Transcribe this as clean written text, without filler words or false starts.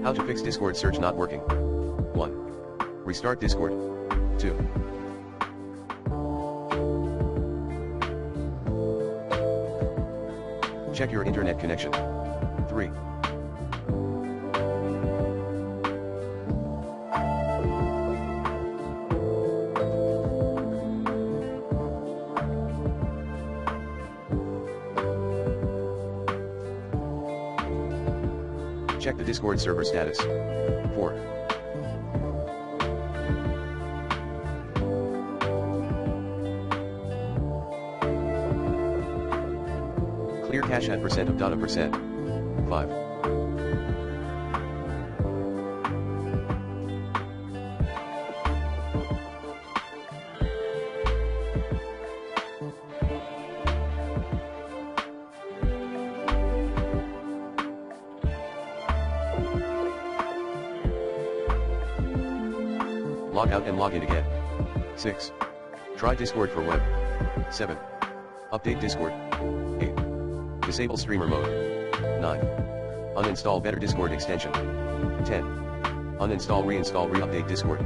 How to fix Discord search not working. 1. Restart Discord. 2. Check your internet connection. 3. Check the Discord server status. 4. Clear cache at % of data %. 5. Log out and log in again. 6. Try Discord for web. 7. Update Discord. 8. Disable streamer mode. 9. Uninstall better Discord extension. 10. Uninstall reinstall re-update Discord.